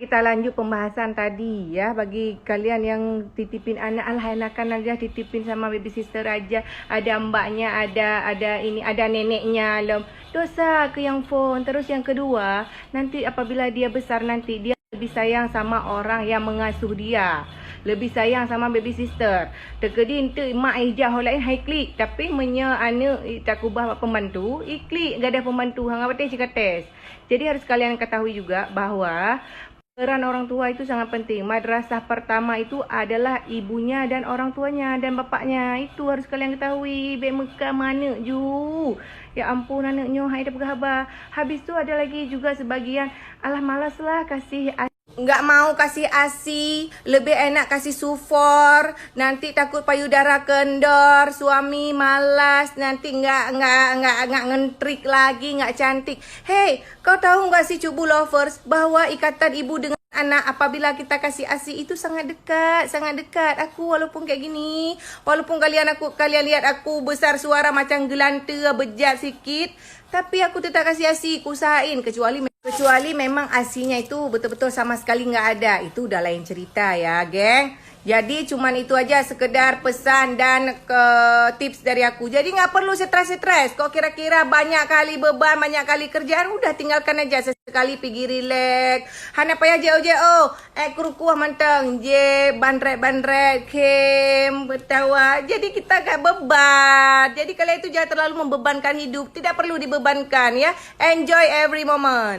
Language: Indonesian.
Kita lanjut pembahasan tadi ya. Bagi kalian yang titipin anak, alah enakan aja titipin sama baby sister aja. Ada mbaknya, ada ini, ada neneknya. Dosa ke yang phone. Terus yang kedua, nanti apabila dia besar nanti dia lebih sayang sama orang yang mengasuh dia. Lebih sayang sama baby sister. Terkedi ente mak ijah lain hai klik tapi menya anak tak kubah pembantu, iklik gak ada pembantu hang apa tes. Jadi harus kalian ketahui juga bahwa peran orang tua itu sangat penting. Madrasah pertama itu adalah ibunya dan orang tuanya dan bapaknya. Itu harus kalian ketahui. Bek Mekah mana ju. Ya ampun anaknya hai dah bergabar. Habis tu ada lagi juga sebagian alah malaslah kasih nggak mau kasih ASI, lebih enak kasih sufor. Nanti takut payudara kendor, suami malas, nanti nggak ngentrik lagi, nggak cantik. Hey, kau tahu nggak sih Cubu Lovers bahwa ikatan ibu dengan anak apabila kita kasih ASI itu sangat dekat, sangat dekat. Aku walaupun kayak gini, walaupun kalian lihat aku besar suara macam gelanta, bejat sikit, tapi aku tetap kasih ASI, aku usahain kecuali memang asinya itu betul-betul sama sekali nggak ada. Itu udah lain cerita ya, geng. Jadi cuman itu aja sekedar pesan dan tips dari aku. Jadi nggak perlu stres-stres. Kok kira-kira banyak kali beban, banyak kali kerjaan, udah tinggalkan aja sesekali pergi relax. Hana payah jauh-jauh. Kurukuah mantang. Bandret, kem, bertawa. Jadi kita gak beban. Jadi kalian itu jangan terlalu membebankan hidup. Tidak perlu dibebankan ya. Enjoy every moment.